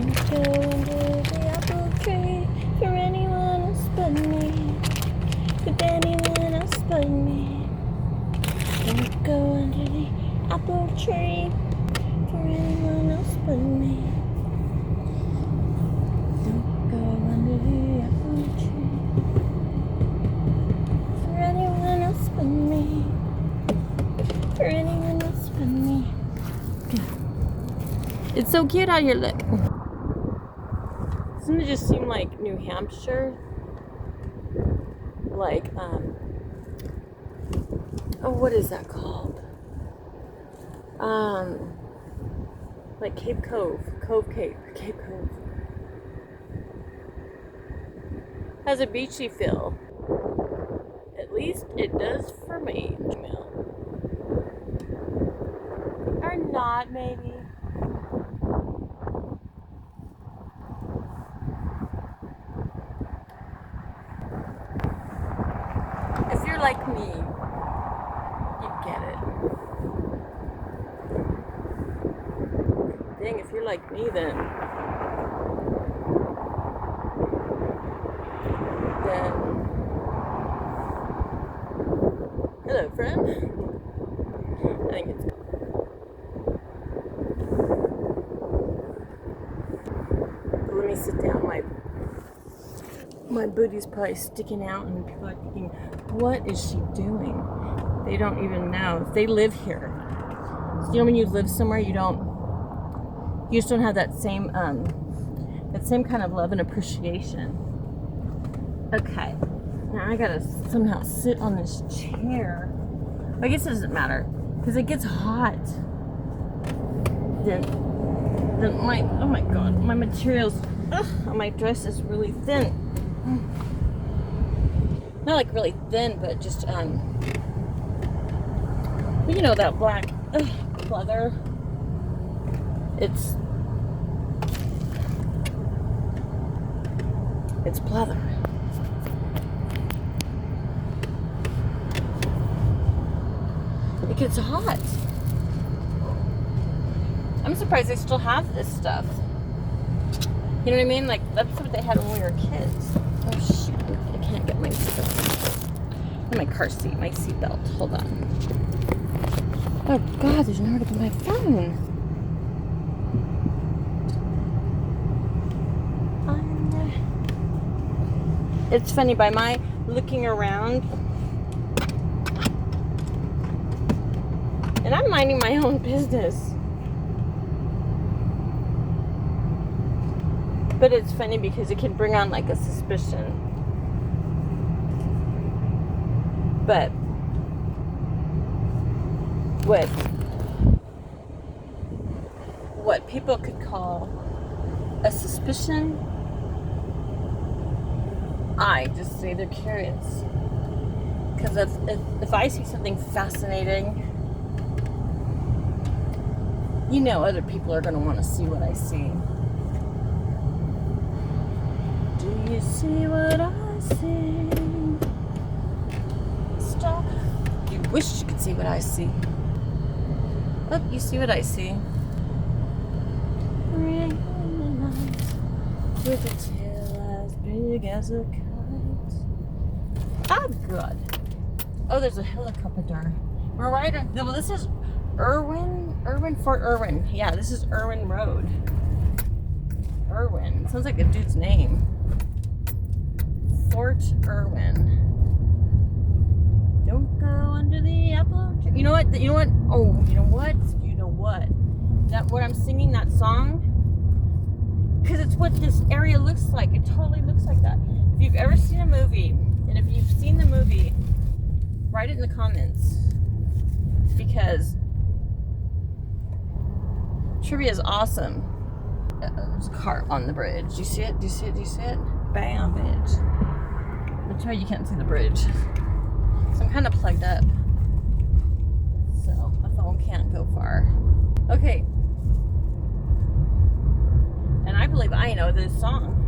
Don't go under the apple tree for anyone else but me. With anyone else but me. Don't go under the apple tree for anyone else but me. Don't go under the apple tree for anyone else but me. For anyone else but me. It's so cute out here, look. Doesn't it just seem like New Hampshire? Like, oh, what is that called? Like Cape Cove. Cape Cove. Has a beachy feel. At least it does for me. Or not, maybe. If you're like me, you get it. Dang, if you're like me, then hello, friend. I think it's let me sit down. My booty's probably sticking out, and people are thinking, what is she doing? They don't even know. They live here. So, you know, when you live somewhere, you just don't have that same kind of love and appreciation. Okay, now I gotta somehow sit on this chair. I guess it doesn't matter because it gets hot. Then oh my god, my materials on my dress is really thin. Not like really thin, but just you know, that black leather. It's pleather. It gets hot. I'm surprised they still have this stuff. You know what I mean? Like, that's what they had when we were kids. Oh shoot, I can't get my seatbelt. My car seat, my seatbelt. Hold on. Oh god, there's nowhere to put my phone. It's funny, by my looking around, and I'm minding my own business. But it's funny because it can bring on like a suspicion. But what people could call a suspicion, I just say they're curious. Because if I see something fascinating, you know other people are going to want to see what I see. Do you see what I see? Stop. You wish you could see what I see. Look, you see what I see. Ring in the night with a tail as big as a kite. Oh, God. Oh, there's a helicopter. We're right on. Well, this is Fort Irwin. Yeah, this is Irwin Road. Irwin. Sounds like a dude's name. Fort Irwin. Don't go under the apple tree. You know what? You know what? Oh, you know what? You know what? That what I'm singing that song? Because it's what this area looks like. It totally looks like that. If you've ever seen a movie, and if you've seen the movie, write it in the comments. Because trivia is awesome. There's a car on the bridge. Do you see it? Do you see it? Do you see it? Bam, bitch. But try you can't see the bridge. So I'm kind of plugged up. So my phone can't go far. Okay. And I believe I know this song.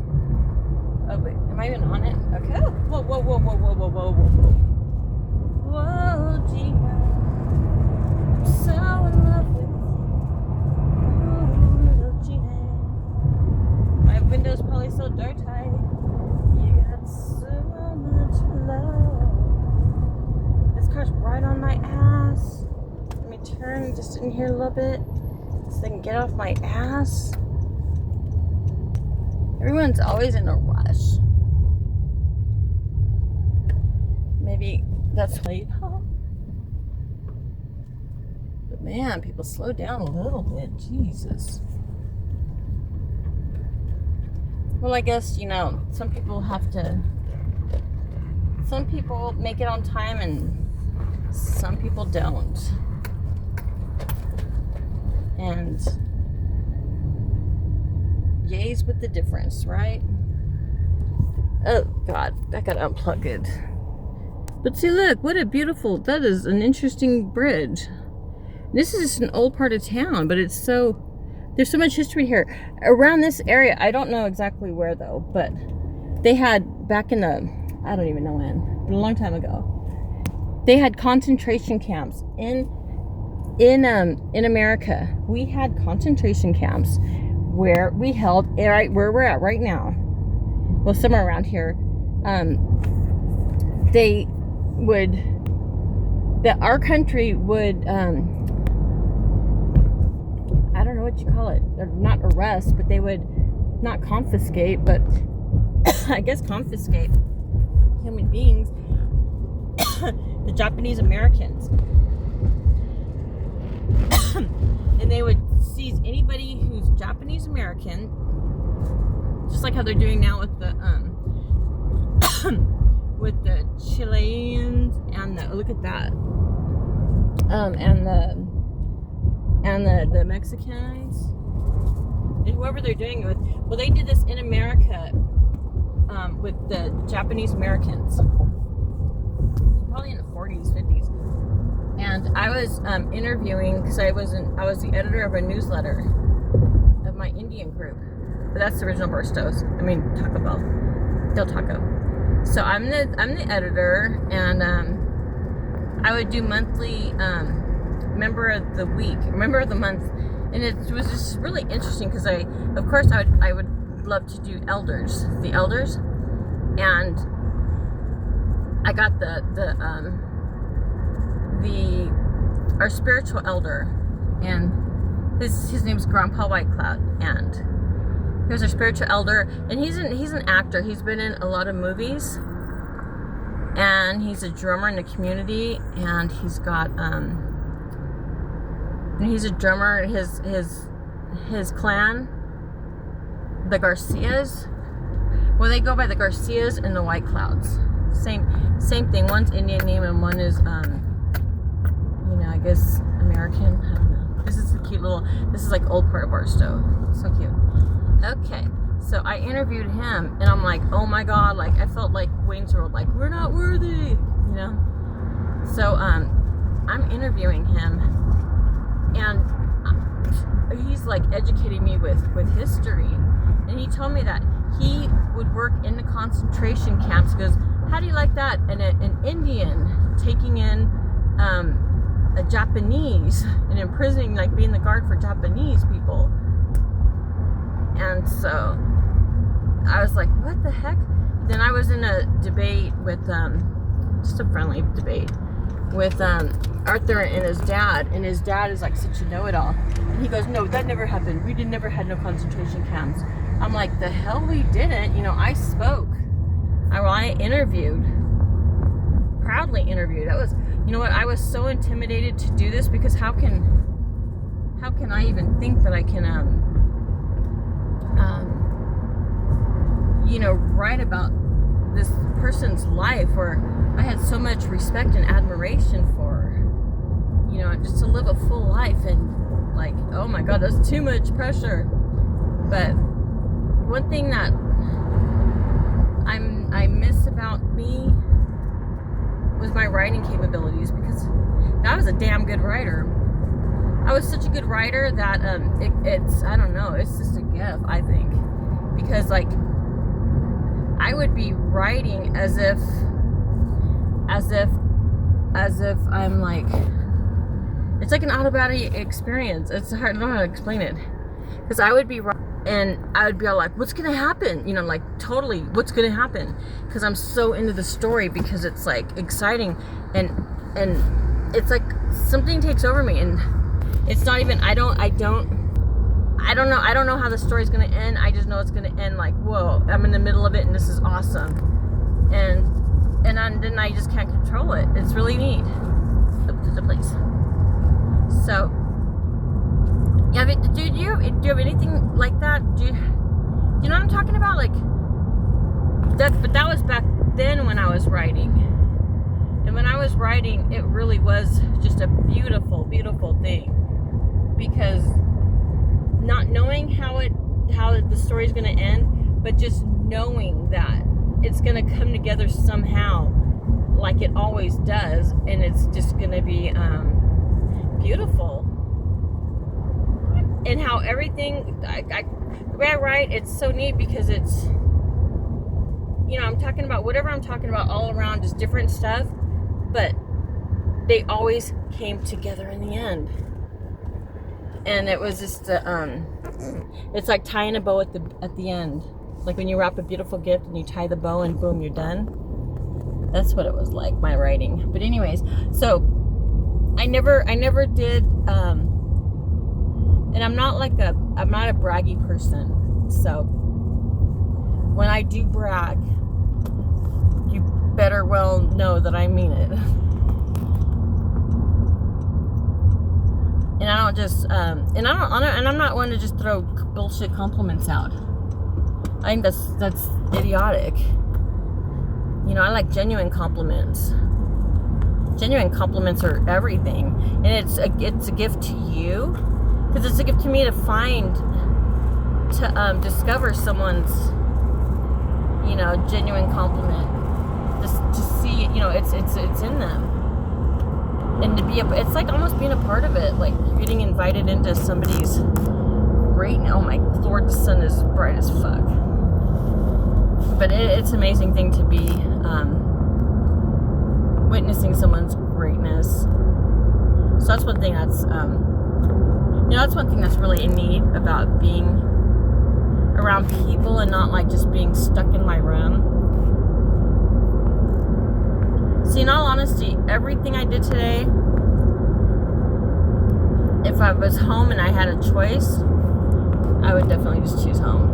Oh wait, am I even on it? Okay. Whoa, whoa, whoa, whoa, whoa, whoa, whoa, whoa, whoa. Whoa, Gina. I'm so in love with you. Oh, little Gina. stop it so they can get off my ass. Everyone's always in a rush. Maybe that's why. But man, people slow down a little bit. Jesus. Well, I guess, you know, some people make it on time and some people don't. And yays with the difference, right? Oh God, I gotta unplug it. But see, look, what a beautiful, that is an interesting bridge. This is just an old part of town, but it's so, there's so much history here. Around this area, I don't know exactly where though, but they had back in the, I don't even know when, but a long time ago, they had concentration camps in America. We had concentration camps where we held, right where we're at right now, well, somewhere around here, they would, that our country would, I don't know what you call it, or not arrest, but they would not confiscate, but I guess confiscate human beings, the Japanese Americans. And they would seize anybody who's Japanese American, just like how they're doing now with the with the Chileans and the, look at that, and the Mexicans and whoever they're doing it with. Well, they did this in America with the Japanese Americans, probably in the 40s, 50s. And I was interviewing, because I was the editor of a newsletter of my Indian group. But that's the original Barstows. I mean, Taco Bell, Del Taco. So I'm the editor, and I would do monthly member of the week, member of the month, and it was just really interesting because I would love to do the elders, and I got our spiritual elder, and his name's Grandpa Whitecloud, and he was our spiritual elder, and he's an actor. He's been in a lot of movies, and he's a drummer in the community, and he's got he's a drummer. His clan, the Garcias, well, they go by the Garcias and the Whiteclouds. Same thing. One's Indian name and one is I guess American. I don't know. This is a cute little, this is like old part of Barstow. So cute. Okay, so I interviewed him, and I'm like, oh my God, like I felt like Wayne's World, like we're not worthy, you know. So I'm interviewing him, and he's like educating me with history, and he told me that he would work in the concentration camps. He goes, how do you like that? And an Indian taking in a Japanese and imprisoning, like being the guard for Japanese people. And so I was like, what the heck? Then I was in a debate with just a friendly debate with Arthur and his dad, and his dad is like such a know-it-all, and he goes, no, that never happened, we never had no concentration camps. I'm like, the hell we didn't. I spoke. I interviewed, proudly interviewed. That was, you know what, I was so intimidated to do this, because how can I even think that I can write about this person's life where I had so much respect and admiration for, just to live a full life, and like, oh my God, that's too much pressure. But one thing that I miss about me was my writing capabilities, because I was a damn good writer. I was such a good writer that it's I don't know, it's just a gift, I think, because like I would be writing as if I'm like, it's like an out-of-body experience. It's hard, I don't know how to explain it, because I would be writing and I would be all like, what's gonna happen? Like totally, what's gonna happen? Because I'm so into the story, because it's like exciting, and it's like something takes over me, and It's not even, I don't know how the story's gonna end. I just know it's gonna end like, whoa, I'm in the middle of it and this is awesome. And then I just can't control it. It's really neat. There's a place. So, yeah, do you have anything like that? Do you know what I'm talking about? Like, but that was back then when I was writing. And when I was writing, it really was just a beautiful, beautiful thing. Because not knowing how the story's going to end, but just knowing that it's going to come together somehow, like it always does, and it's just going to be beautiful. And how everything, the way I write, it's so neat because it's, I'm talking about whatever I'm talking about all around, just different stuff, but they always came together in the end. And it was just, it's like tying a bow at the end. Like when you wrap a beautiful gift and you tie the bow and boom, you're done. That's what it was like, my writing. But anyways, so I never did, and I'm not a braggy person. So when I do brag, you better well know that I mean it. And I don't just, and I'm not one to just throw bullshit compliments out. I think that's idiotic. I like genuine compliments. Genuine compliments are everything, and it's a gift to you, because it's a gift to me to discover someone's, genuine compliment. Just to see, it's in them. And to be it's like almost being a part of it, like you're getting invited into somebody's great. Oh my Lord, the sun is bright as fuck. But it's an amazing thing to be witnessing someone's greatness. So that's one thing that's that's one thing that's really neat about being around people and not like just being stuck in my room. See, in all honesty, everything I did today, if I was home and I had a choice, I would definitely just choose home.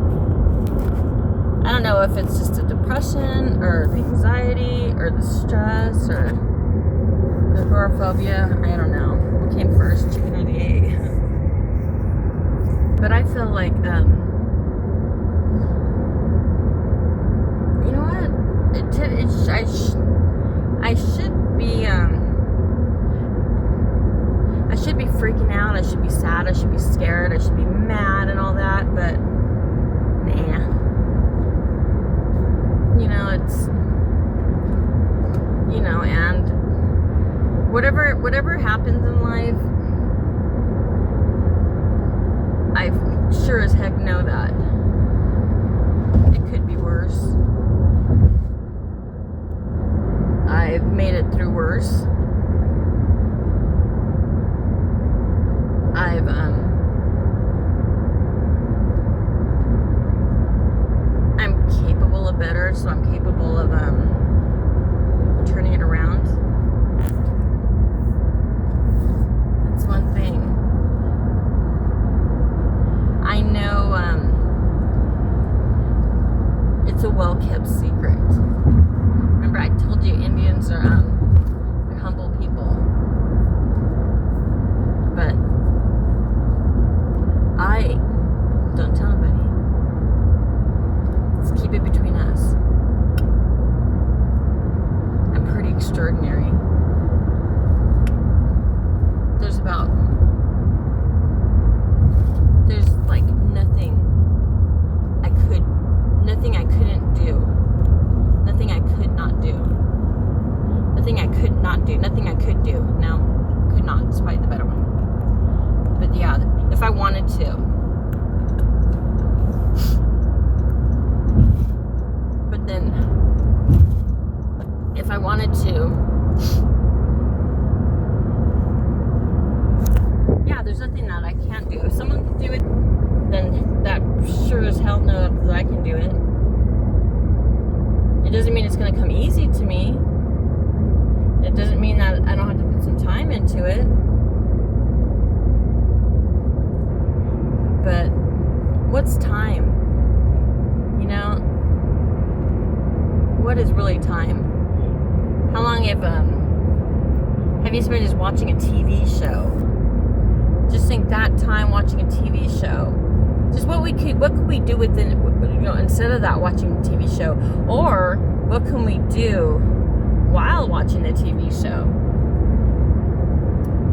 I don't know if it's just the depression or the anxiety or the stress or the agoraphobia. I don't know. What came first, chicken or the egg? But I feel like, you know what? I should be freaking out. I should be sad. I should be scared. I should be mad and all that. But nah. It's and whatever happens in life, I sure as heck know that it could be worse. I've made it through worse. I'm capable of better, so I'm capable of turning it around. That's one thing. I know it's a well-kept secret. Remember, I told you Indians are they're humble people. But I don't tell nobody. Let's keep it between us. I'm pretty extraordinary. There's like nothing I couldn't do. Nothing I could not do. Nothing I could not do. Nothing I could do. No, could not. It's probably the better one. But yeah, if I wanted to. But then, if I wanted to, yeah, there's nothing that I can't do. If someone can do it, then that sure as hell knows that I can do it. It doesn't mean it's going to come easy to me. It doesn't mean that I don't have to put some time into it. but what's time? You know, what is really time? How long have you spent just watching a TV show? Just think that time watching a TV show. Just what could we do within, instead of that watching the TV show, or what can we do while watching the TV show?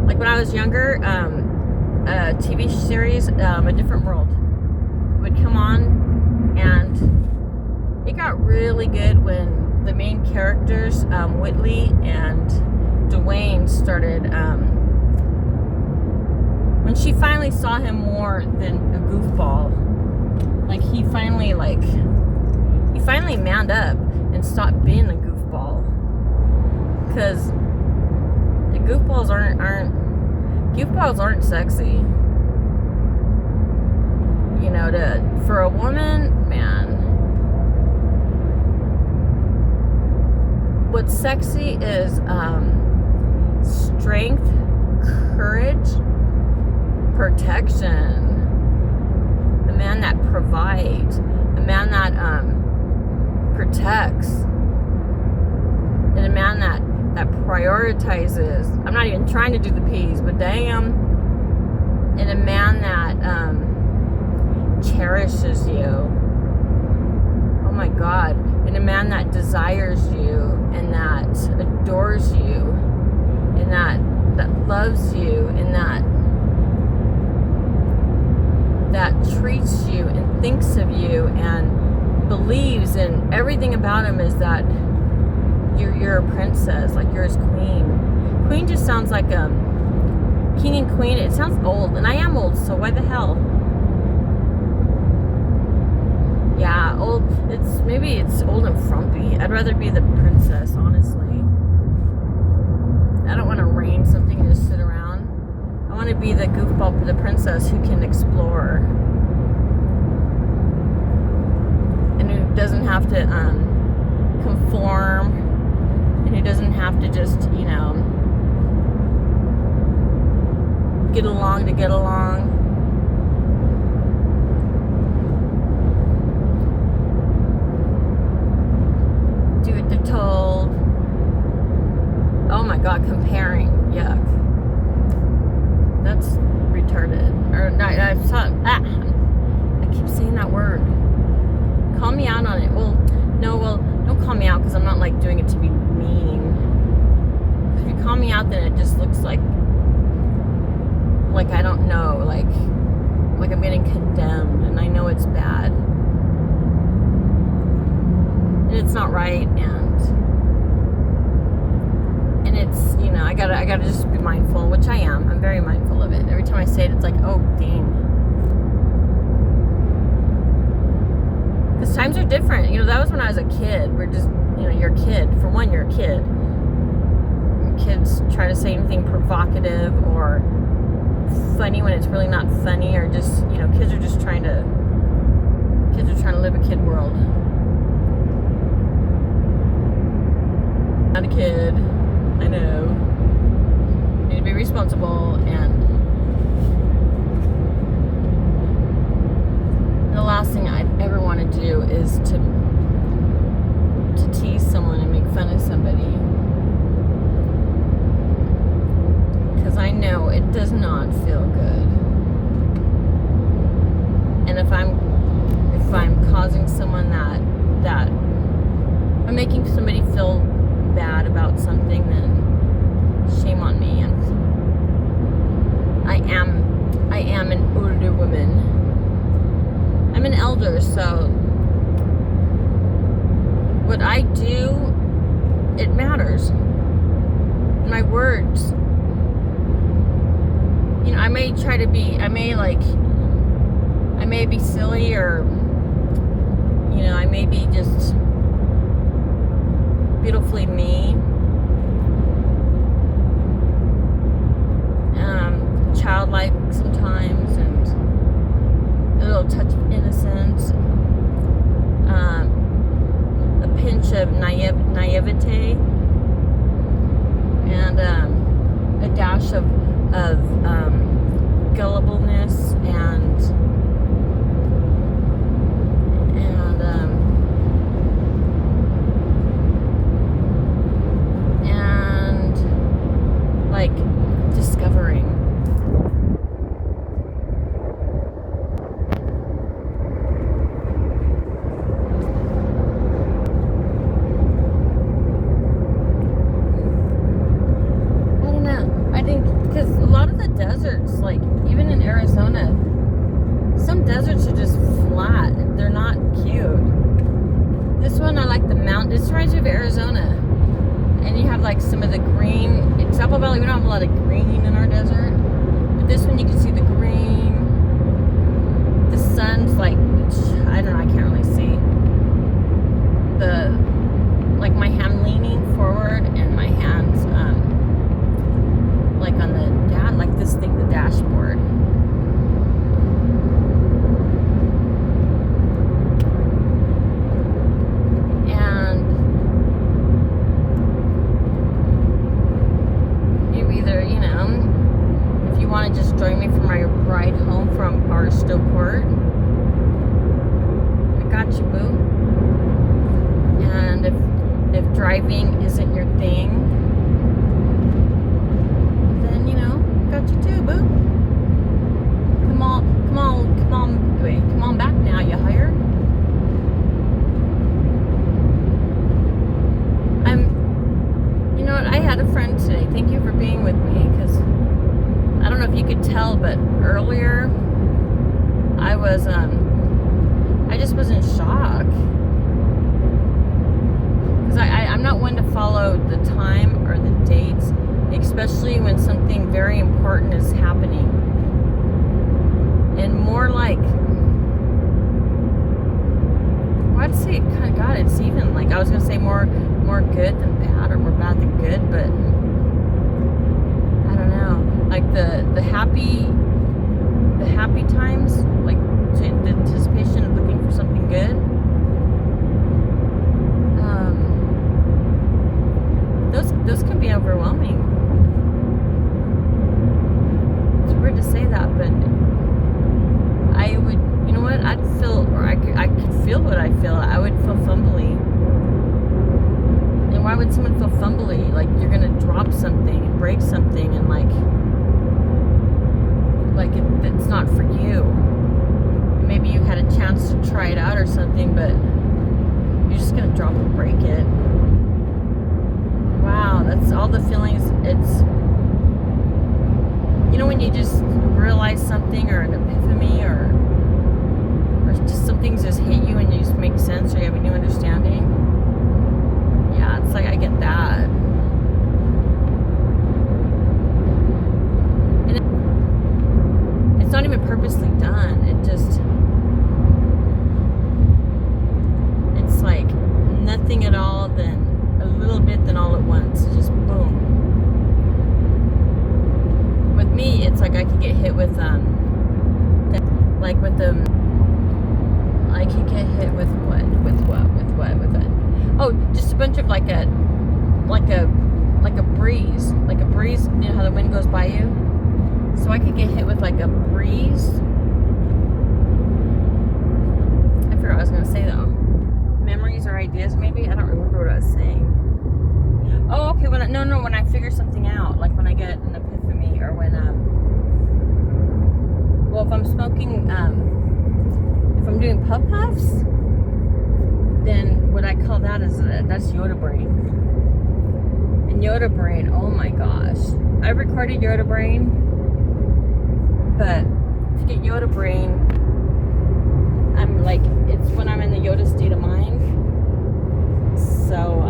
Like when I was younger, a TV series, A Different World, would come on, and it got really good when the main characters, Whitley and Dwayne, started, when she finally saw him more than a goofball, like he finally manned up and stopped being a goofball, because the goofballs aren't sexy. You know, for a woman, man, what's sexy is strength, courage, protection. A man that provides, a man that protects, and a man that prioritizes. I'm not even trying to do the P's, but damn. And a man that cherishes you. Oh my God. And a man that desires you, and that adores you, and that loves you, and that treats you and thinks of you and believes, and everything about him is that you're a princess, like you're his queen. Queen just sounds like king and queen. It sounds old, and I am old, so why the hell? Yeah, old. Maybe it's old and frumpy. I'd rather be the princess, honestly. I don't want to reign something and just sit around. I want to be the goofball, the princess who can explore, and who doesn't have to conform, and who doesn't have to just, get along to get along. Do what they're told. Oh my God, comparing. Yuck. That's retarded. Or I keep saying that word. Call me out on it. Don't call me out, because I'm not like doing it to be mean. If you call me out, then it just looks like I don't know, like I'm getting condemned, and I know it's bad, and it's not right, and it's, I gotta just be mindful, which I am. I'm very mindful of it. Every time I say it, it's like, oh dang, because times are different. That was when I was a kid. We're just, you're a kid. For one, you're a kid. Kids try to say anything provocative or funny when it's really not funny, or just, kids are trying to live a kid world. Not a kid, I know. Need to be responsible, and the last thing I'd ever want to do is to tease someone and make fun of somebody, because I know it does not feel good. And if I'm causing someone that I'm making somebody feel bad about something, then shame on me. And I am an older woman. I'm an elder, so what I do, it matters. My words, I may be silly, or I may be just beautifully me, childlike sometimes, and a little touch of innocence, a pinch of naivete, and a dash of gullibleness, and are just flat. They're not cute. This one, I like the mountain. This reminds me of Arizona. And you have like some of the green. In Chapo Valley, we don't have a lot of green in our desert. But this one, you can see the green. The sun's like, I don't know, I can't really see. Like my hand leaning forward and my hands, like on the, like this thing, the dashboard. Just join me for my ride home from Barstow Court. I got you, boo. And if driving isn't your thing, then got you too, boo. Come on back now, you hired. You know what? I had a friend today. Thank you for being with me, because I don't know if you could tell, but earlier I was, I just was in shock. Because I'm not one to follow the time or the dates, especially when something very important is happening. And more like, well, I'd say, God, it's even like, I was going to say more good than bad, or more bad than good, but I don't know. Like the happy times, like the anticipation of looking for something good. Those can be overwhelming. It's weird to say that, but I would, you know what? I'd feel, or I could feel what I feel. I would feel fumbly. And why would someone feel fumbly? Like you're gonna drop something and break something, and like it's not for you. Maybe you had a chance to try it out or something, but you're just gonna drop and break it. Wow, that's all the feelings. It's, when you just realize something, or an epiphany, or just some things just hit you and you just make sense, or you have a new understanding. Yeah, it's like I get that. And it's not even purposely done. It's like nothing at all, then a little bit, then all at once. Just boom. With me, it's like I could get hit with I could get hit with what? Oh, just a bunch of like a breeze. Like a breeze, you know how the wind goes by you? So I could get hit with like a breeze. I forgot what I was gonna say though. Memories or ideas, maybe? I don't remember what I was saying. Oh, okay, when I figure something out, like when I get an epiphany, or when well, if I'm smoking, if I'm doing puff-puffs, then what I call that is, that's Yoda brain. And Yoda brain, oh my gosh. I recorded Yoda brain, but to get Yoda brain, I'm like, it's when I'm in the Yoda state of mind. So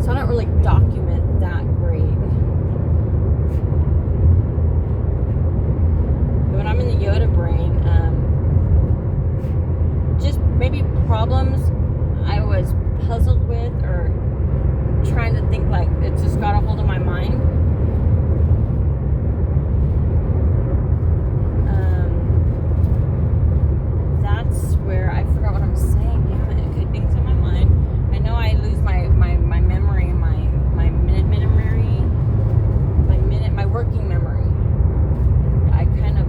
I don't really document that great. When I'm in the Yoda brain, just maybe problems I was puzzled with, or trying to think, like it just got a hold of my mind. That's where I forgot what I'm saying. Damn it. Okay, things in my mind. I know I lose my memory, my minute memory, my working memory. I kind of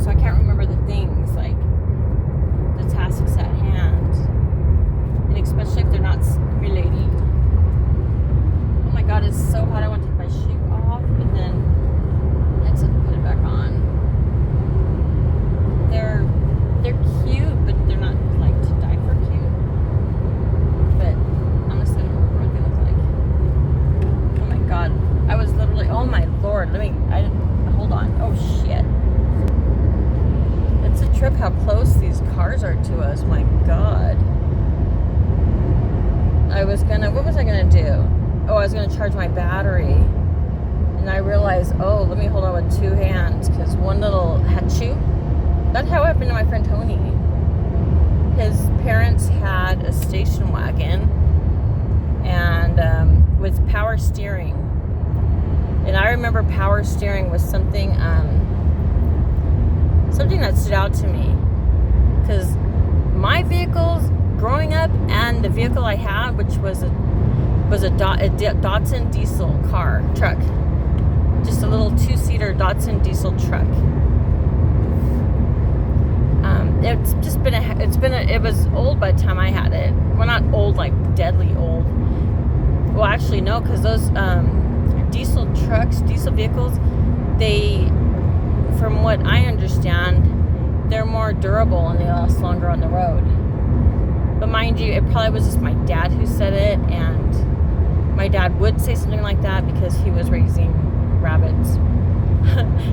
so I can't remember the things, like the tasks that on. Oh shit. It's a trip how close these cars are to us. My God. What was I gonna do? Oh, I was gonna charge my battery. And I realized, oh, let me hold on with two hands because one little hachu. That's how it happened to my friend Tony. His parents had a station wagon and with power steering. And I remember power steering was something that stood out to me. Because my vehicles growing up and the vehicle I had, which was a Datsun diesel truck. Just a little two-seater Datsun diesel truck. It was old by the time I had it. Well, not old, like deadly old. Well, actually, no, because those diesel vehicles, from what I understand, they're more durable and they last longer on the road. But mind you, it probably was just my dad who said it, and my dad would say something like that because he was raising rabbits.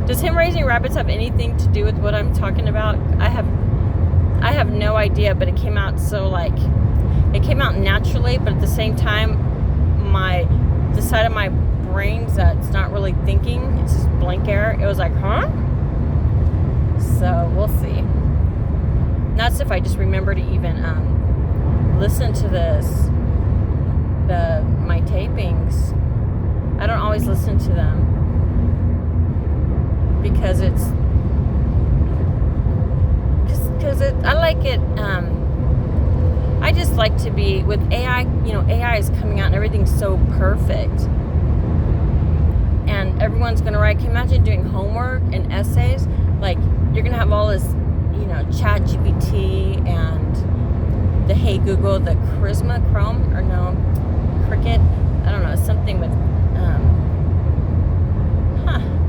Does him raising rabbits have anything to do with what I'm talking about? I have no idea, but it came out naturally, but at the same time, the side of my brain's that's not really thinking, it's just blank air. It was like, huh? So we'll see. And that's if I just remember to even listen to my tapings. I don't always listen to them because I like it. I just like to be with AI. AI is coming out and everything's so perfect, and everyone's gonna write. Can you imagine doing homework and essays? Like, you're gonna have all this, Chat GPT and the Hey Google, the Charisma Chrome, or no, Cricket. I don't know, something with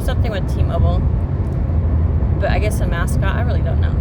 something with T-Mobile. But I guess a mascot. I really don't know.